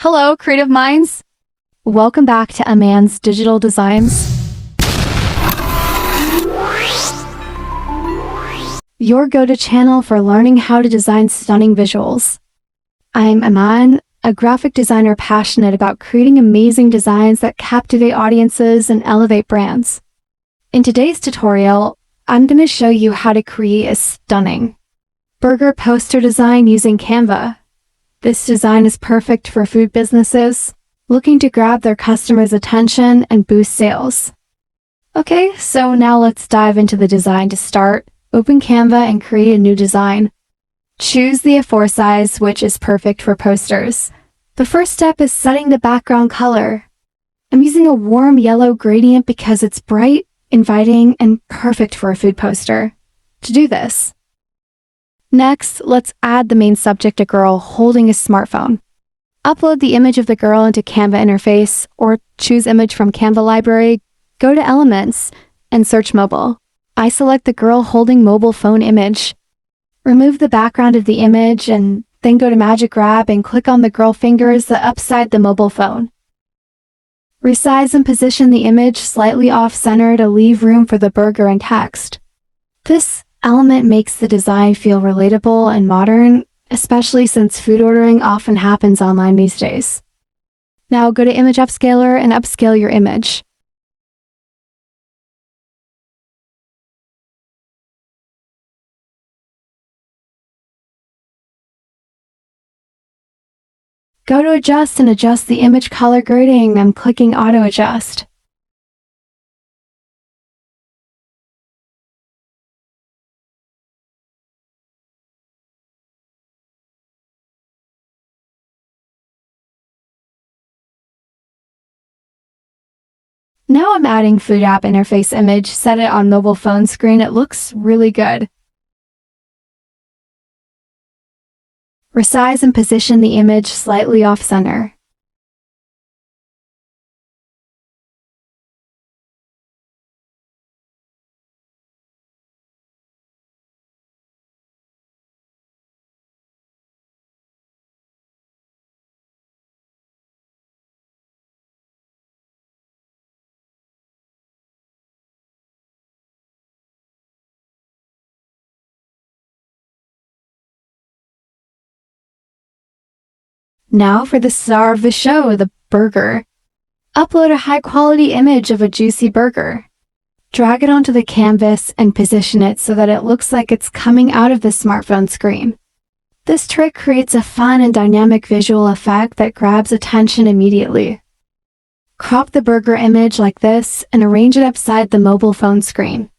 Hello, creative minds. Welcome back to Eemaan's Digital Designs, your go-to channel for learning how to design stunning visuals. I'm Emaan, a graphic designer passionate about creating amazing designs that captivate audiences and elevate brands. In today's tutorial, I'm going to show you how to create a stunning burger poster design using Canva. This design is perfect for food businesses looking to grab their customers' attention and boost sales. Okay, so now let's dive into the design. To start, open Canva and create a new design. Choose the A4 size, which is perfect for posters. The first step is setting the background color. I'm using a warm yellow gradient because it's bright, inviting, and perfect for a food poster. To do this, next, let's add the main subject, a girl holding a smartphone. Upload the image of the girl into Canva interface, or choose image from Canva library, go to Elements, and search mobile. I select the girl holding mobile phone image. Remove the background of the image, and then go to Magic Grab and click on the girl fingers upside the mobile phone. Resize and position the image slightly off-center to leave room for the burger and text. This element makes the design feel relatable and modern, especially since food ordering often happens online these days. Now go to Image Upscaler and upscale your image. Go to Adjust and adjust the image color grading. I'm clicking Auto Adjust. Now I'm adding food app interface image, set it on mobile phone screen. It looks really good. Resize and position the image slightly off-center. Now for the star of the show, the burger. Upload a high-quality image of a juicy burger. Drag it onto the canvas and position it so that it looks like it's coming out of the smartphone screen. This trick creates a fun and dynamic visual effect that grabs attention immediately. Crop the burger image like this and arrange it upside the mobile phone screen.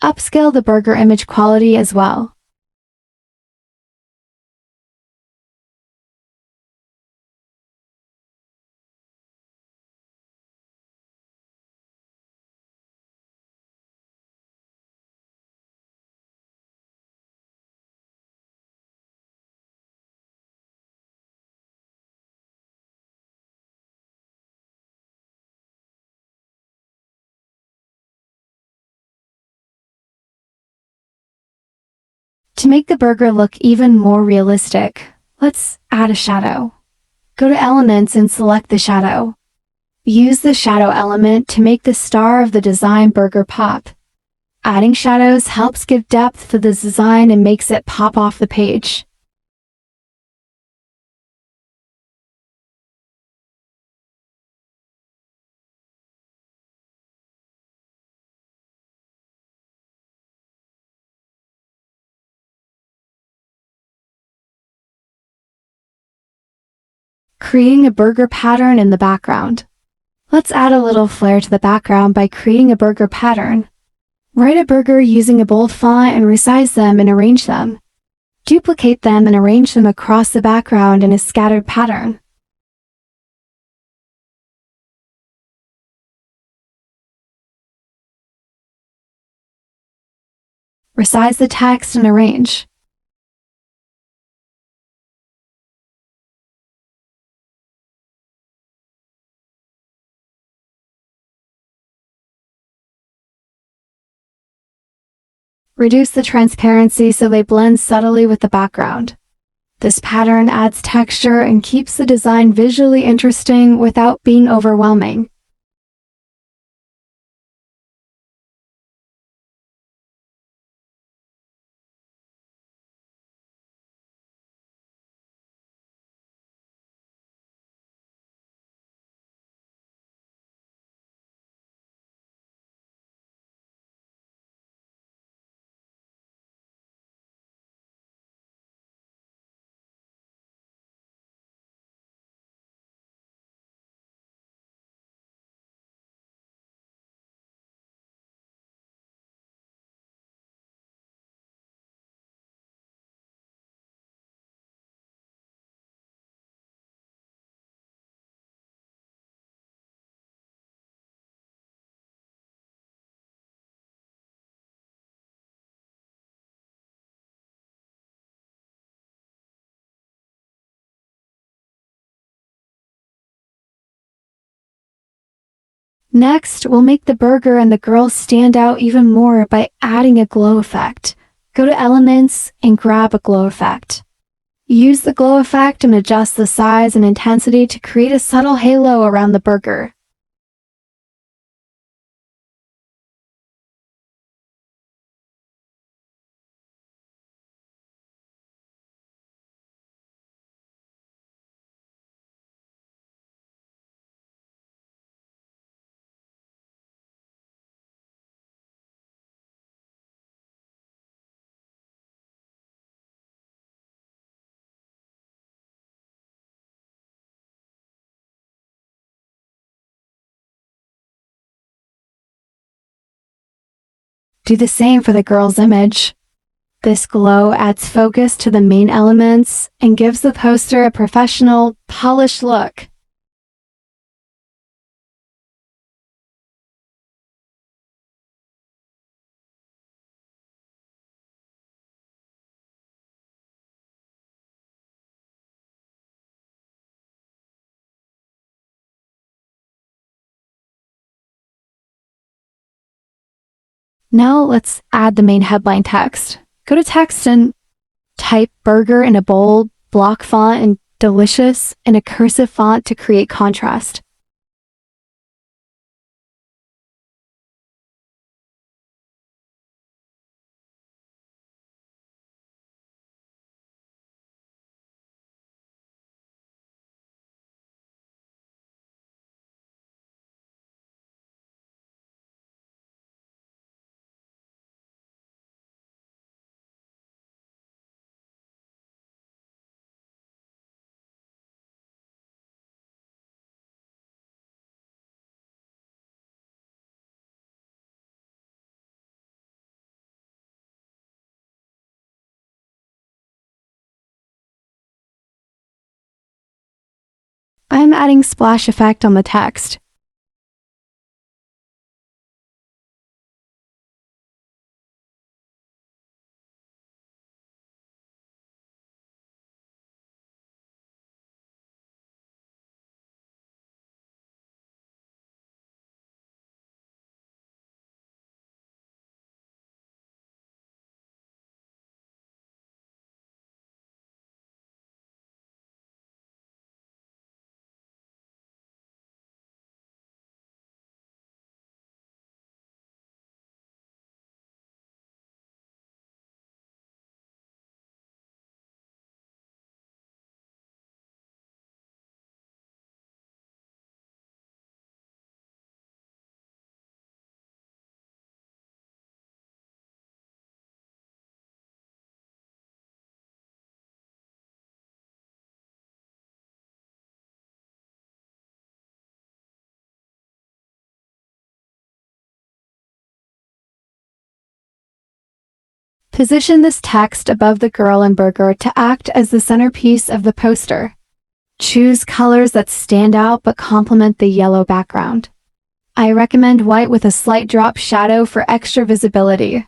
Upscale the burger image quality as well. To make the burger look even more realistic, let's add a shadow. Go to Elements and select the shadow. Use the shadow element to make the star of the design burger pop. Adding shadows helps give depth to the design and makes it pop off the page. Creating a burger pattern in the background. Let's add a little flair to the background by creating a burger pattern. Write a burger using a bold font and resize them and arrange them. Duplicate them and arrange them across the background in a scattered pattern. Resize the text and arrange. Reduce the transparency so they blend subtly with the background. This pattern adds texture and keeps the design visually interesting without being overwhelming. Next, we'll make the burger and the girl stand out even more by adding a glow effect. Go to Elements and grab a glow effect. Use the glow effect and adjust the size and intensity to create a subtle halo around the burger. Do the same for the girl's image. This glow adds focus to the main elements and gives the poster a professional, polished look. Now let's add the main headline text. Go to Text and type burger in a bold, block font and delicious in a cursive font to create contrast. I'm adding splash effect on the text. Position this text above the girl and burger to act as the centerpiece of the poster. Choose colors that stand out but complement the yellow background. I recommend white with a slight drop shadow for extra visibility.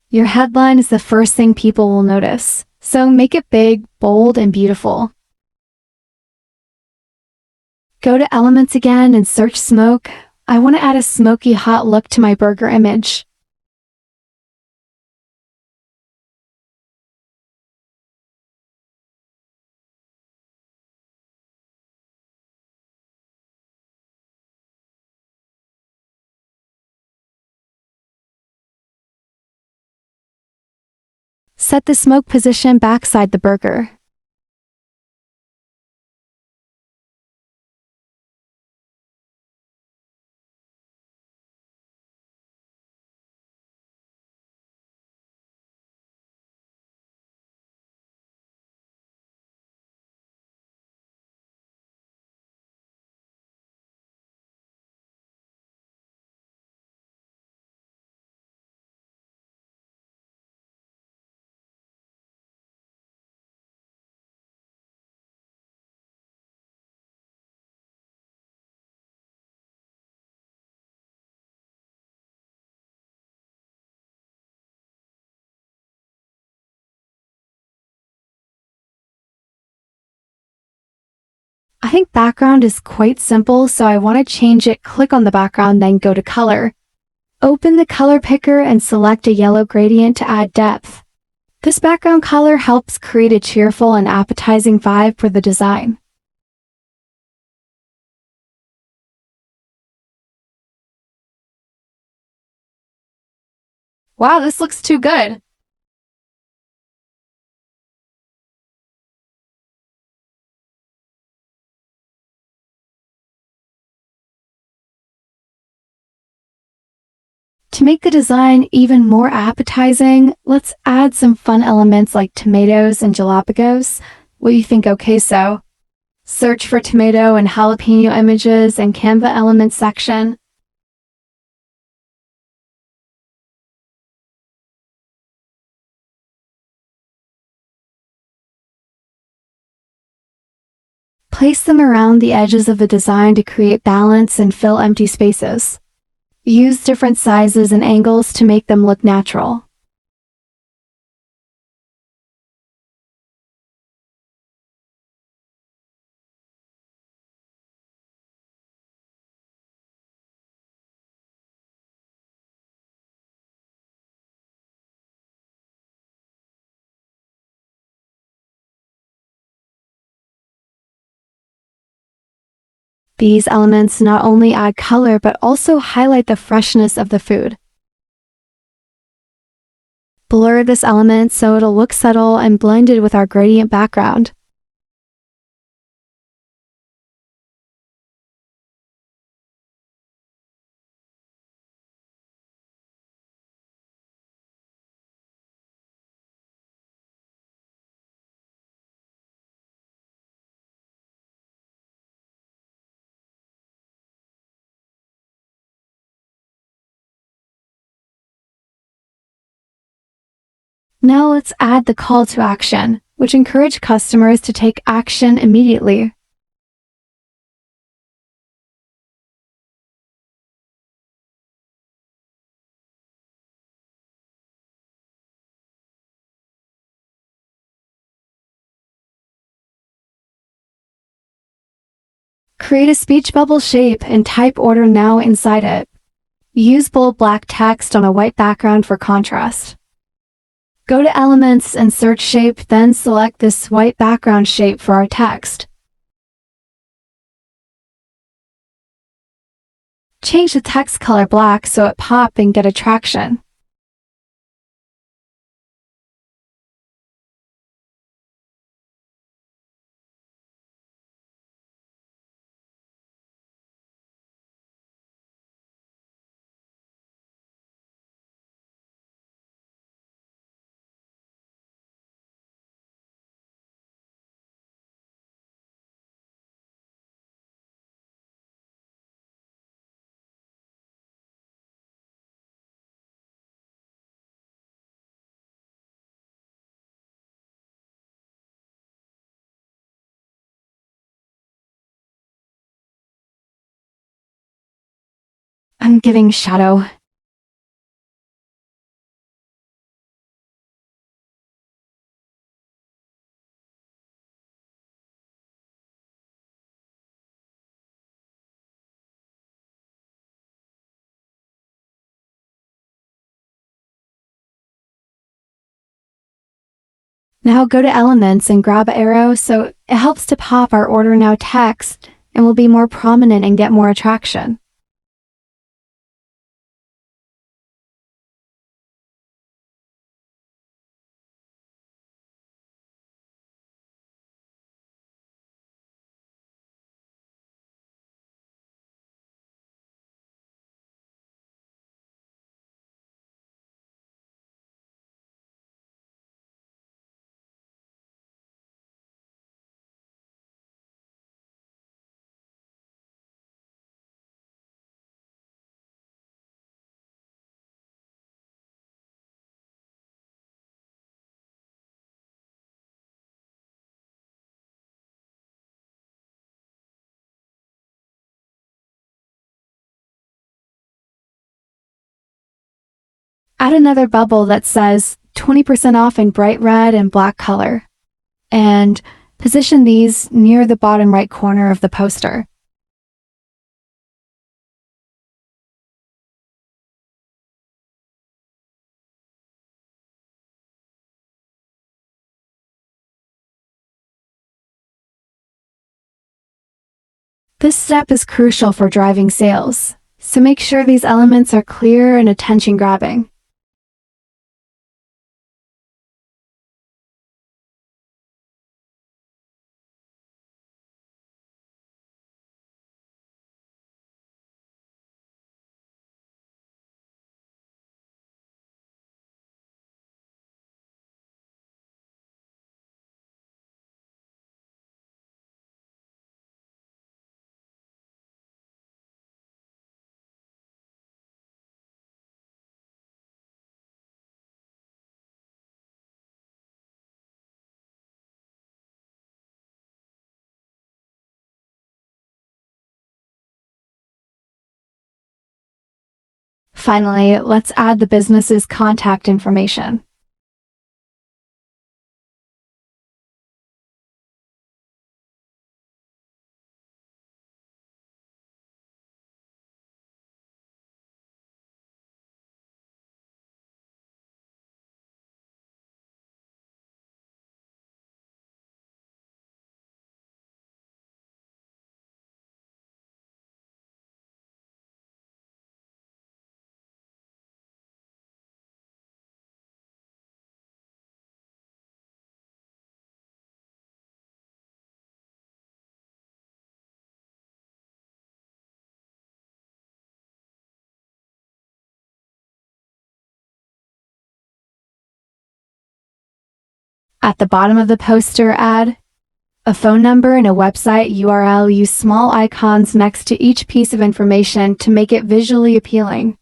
Your headline is the first thing people will notice, so make it big, bold, and beautiful. Go to Elements again and search Smoke. I want to add a smoky hot look to my burger image. Set the smoke position backside the burger. I think background is quite simple, so I want to change it. Click on the background, then go to color. Open the color picker and select a yellow gradient to add depth. This background color helps create a cheerful and appetizing vibe for the design. Wow, this looks too good. To make the design even more appetizing, let's add some fun elements like tomatoes and jalapenos. What do you think? Okay, so search for tomato and jalapeno images in Canva elements section. Place them around the edges of the design to create balance and fill empty spaces. Use different sizes and angles to make them look natural. These elements not only add color but also highlight the freshness of the food. Blur this element so it'll look subtle and blended with our gradient background. Now let's add the call to action, which encourage customers to take action immediately. Create a speech bubble shape and type order now inside it. Use bold black text on a white background for contrast. Go to Elements and search Shape, then select this white background shape for our text. Change the text color black so it pop and get attraction. I'm giving shadow. Now go to Elements and grab Arrow so it helps to pop our Order Now text and will be more prominent and get more attraction. Add another bubble that says 20% off in bright red and black color, and position these near the bottom right corner of the poster. This step is crucial for driving sales, so make sure these elements are clear and attention-grabbing. Finally, let's add the business's contact information. At the bottom of the poster, add a phone number and a website URL. Use small icons next to each piece of information to make it visually appealing.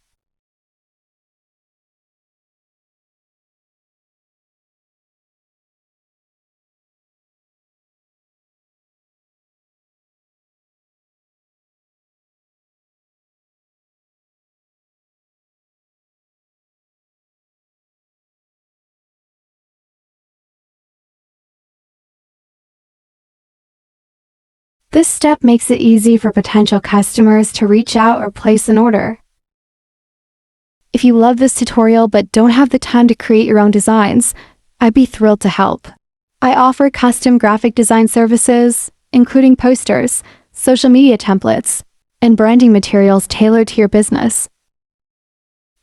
This step makes it easy for potential customers to reach out or place an order. If you love this tutorial but don't have the time to create your own designs, I'd be thrilled to help. I offer custom graphic design services, including posters, social media templates, and branding materials tailored to your business.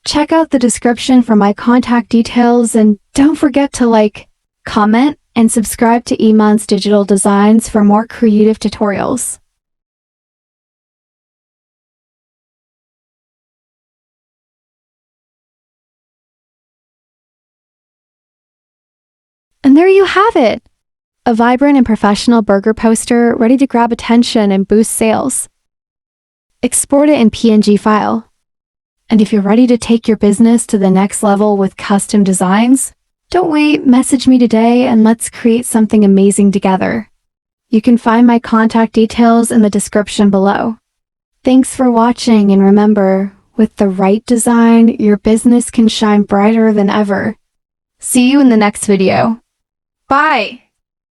Check out the description for my contact details, and don't forget to like, comment, and subscribe to Emaan's Digital Designs for more creative tutorials. And there you have it! A vibrant and professional burger poster ready to grab attention and boost sales. Export it in PNG file. And if you're ready to take your business to the next level with custom designs, don't wait, message me today and let's create something amazing together. You can find my contact details in the description below. Thanks for watching, and remember, with the right design, your business can shine brighter than ever. See you in the next video. Bye!